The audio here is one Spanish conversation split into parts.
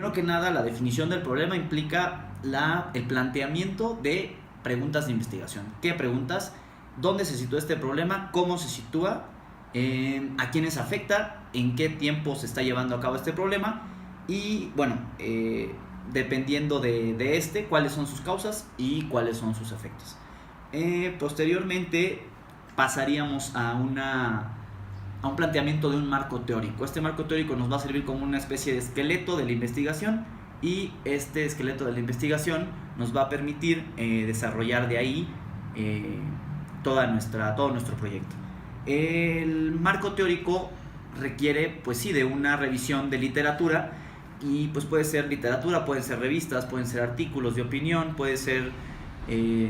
Primero que nada, la definición del problema implica el planteamiento de preguntas de investigación. ¿Qué preguntas? ¿Dónde se sitúa este problema? ¿Cómo se sitúa? ¿A quiénes afecta? ¿En qué tiempo se está llevando a cabo este problema? Y bueno, dependiendo de cuáles son sus causas y cuáles son sus efectos. Posteriormente pasaríamos a un planteamiento de un marco teórico. Este marco teórico nos va a servir como una especie de esqueleto de la investigación, y este esqueleto de la investigación nos va a permitir desarrollar de ahí todo nuestro proyecto. El marco teórico requiere, pues sí, de una revisión de literatura, y pues puede ser literatura, pueden ser revistas, pueden ser artículos de opinión, puede ser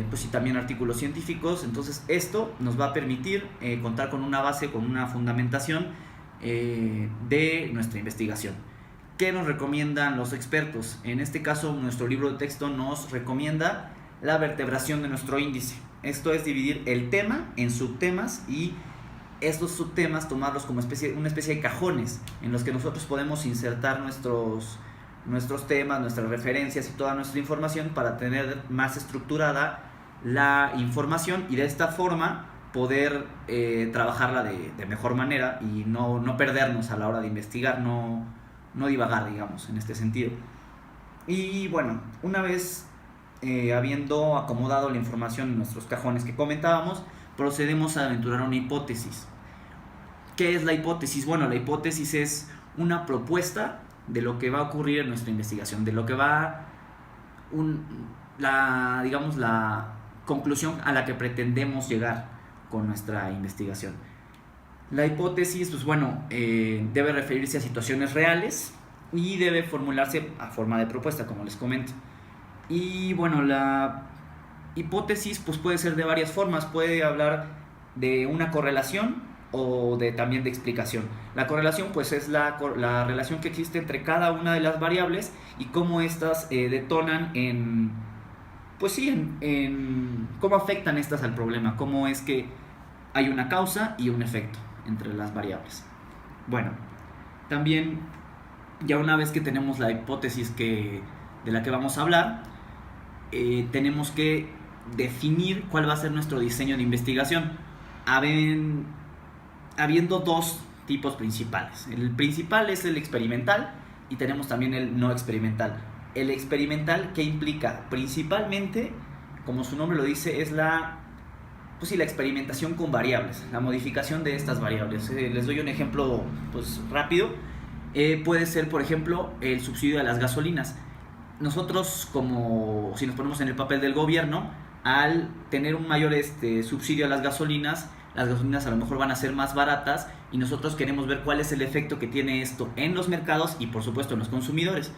pues sí, también artículos científicos. Entonces esto nos va a permitir contar con una base, con una fundamentación de nuestra investigación. ¿Qué nos recomiendan los expertos? En este caso, nuestro libro de texto nos recomienda la vertebración de nuestro índice. Esto es dividir el tema en subtemas, y estos subtemas tomarlos como una especie de cajones en los que nosotros podemos insertar nuestros temas, nuestras referencias y toda nuestra información, para tener más estructurada la información y de esta forma poder trabajarla de mejor manera y no perdernos a la hora de investigar, no divagar, digamos, en este sentido. Y bueno, una vez habiendo acomodado la información en nuestros cajones que comentábamos, procedemos a aventurar una hipótesis. ¿Qué es la hipótesis? Bueno, la hipótesis es una propuesta de lo que va a ocurrir en nuestra investigación, de lo que va la conclusión a la que pretendemos llegar con nuestra investigación. La hipótesis, pues bueno, debe referirse a situaciones reales y debe formularse a forma de propuesta, como les comento. Y bueno, la hipótesis pues puede ser de varias formas. Puede hablar de una correlación o también de explicación. La correlación pues es la relación que existe entre cada una de las variables y cómo estas detonan en cómo afectan estas al problema, cómo es que hay una causa y un efecto entre las variables. Bueno, también ya una vez que tenemos la hipótesis de la que vamos a hablar, tenemos que definir cuál va a ser nuestro diseño de investigación. Habiendo dos tipos principales. El principal es el experimental y tenemos también el no experimental. El experimental, ¿qué implica? Principalmente, como su nombre lo dice, es la experimentación con variables, la modificación de estas variables. Les doy un ejemplo pues rápido. Puede ser, por ejemplo, el subsidio de las gasolinas. Nosotros, si nos ponemos en el papel del gobierno, al tener un mayor subsidio a las gasolinas a lo mejor van a ser más baratas, y nosotros queremos ver cuál es el efecto que tiene esto en los mercados y por supuesto en los consumidores.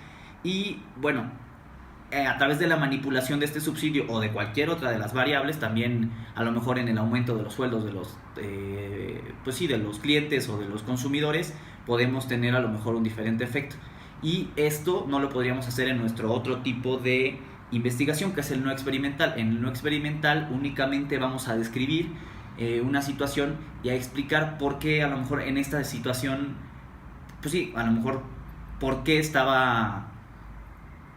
Y bueno, a través de la manipulación de este subsidio o de cualquier otra de las variables, también a lo mejor en el aumento de los sueldos de los clientes o de los consumidores, podemos tener a lo mejor un diferente efecto. Y esto no lo podríamos hacer en nuestro otro tipo de investigación, que es el no experimental. En el no experimental únicamente vamos a describir una situación y a explicar por qué a lo mejor en esta situación, pues sí, a lo mejor por qué estaba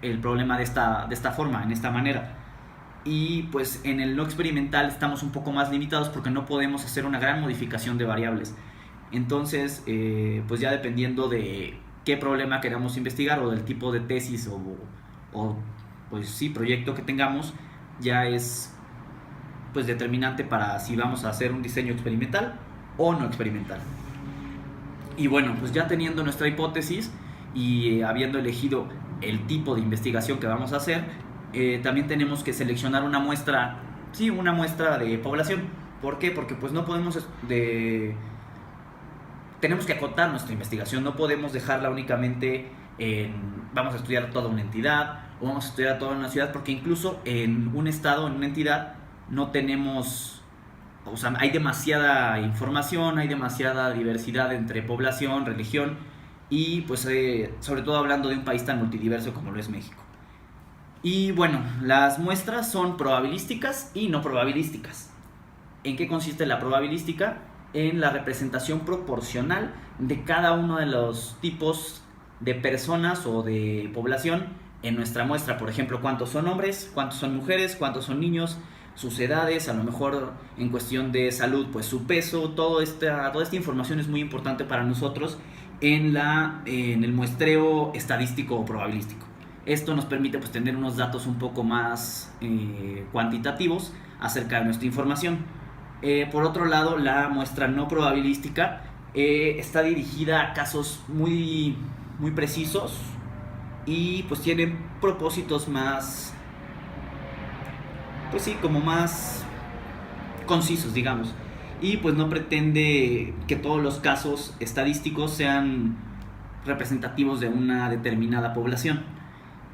el problema de esta forma, en esta manera. Y pues en el no experimental estamos un poco más limitados porque no podemos hacer una gran modificación de variables. Entonces, pues ya dependiendo de qué problema queramos investigar o del tipo de tesis o pues sí, proyecto que tengamos, ya es pues determinante para si vamos a hacer un diseño experimental o no experimental. Y bueno, pues ya teniendo nuestra hipótesis y habiendo elegido el tipo de investigación que vamos a hacer, también tenemos que seleccionar una muestra de población. ¿Por qué? Porque pues no podemos tenemos que acotar nuestra investigación, no podemos dejarla únicamente vamos a estudiar toda una entidad o vamos a estudiar toda una ciudad, porque incluso en un estado, en una entidad, no tenemos, hay demasiada información, hay demasiada diversidad entre población, religión y pues sobre todo hablando de un país tan multidiverso como lo es México. Y bueno, las muestras son probabilísticas y no probabilísticas. ¿En qué consiste la probabilística? En la representación proporcional de cada uno de los tipos de personas o de población en nuestra muestra. Por ejemplo, cuántos son hombres, cuántos son mujeres, cuántos son niños, sus edades, a lo mejor en cuestión de salud, pues su peso, toda esta información es muy importante para nosotros en el muestreo estadístico o probabilístico. Esto nos permite pues tener unos datos un poco más cuantitativos acerca de nuestra información. Por otro lado, la muestra no probabilística está dirigida a casos muy, muy precisos y pues tiene propósitos más, pues sí, como más concisos, digamos. Y pues no pretende que todos los casos estadísticos sean representativos de una determinada población.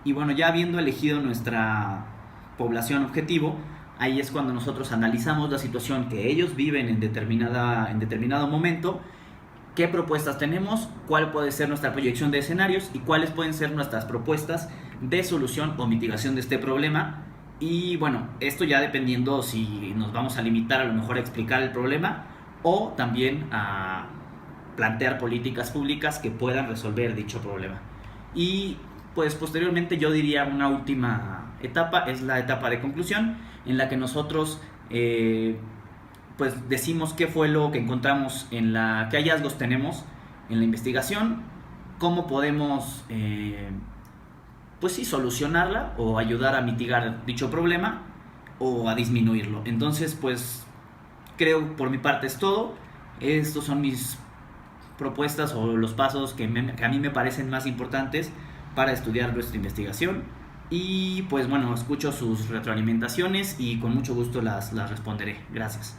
Y bueno, ya habiendo elegido nuestra población objetivo, ahí es cuando nosotros analizamos la situación que ellos viven en determinado momento, qué propuestas tenemos, cuál puede ser nuestra proyección de escenarios y cuáles pueden ser nuestras propuestas de solución o mitigación de este problema. Y bueno, esto ya dependiendo si nos vamos a limitar a lo mejor a explicar el problema o también a plantear políticas públicas que puedan resolver dicho problema. Y pues posteriormente yo diría una última etapa, es la etapa de conclusión, en la que nosotros pues decimos qué fue lo que encontramos qué hallazgos tenemos en la investigación, cómo podemos pues sí, solucionarla o ayudar a mitigar dicho problema o a disminuirlo. Entonces, pues creo por mi parte es todo. Estos son mis propuestas o los pasos que a mí me parecen más importantes para estudiar nuestra investigación. Y pues bueno, escucho sus retroalimentaciones y con mucho gusto las responderé. Gracias.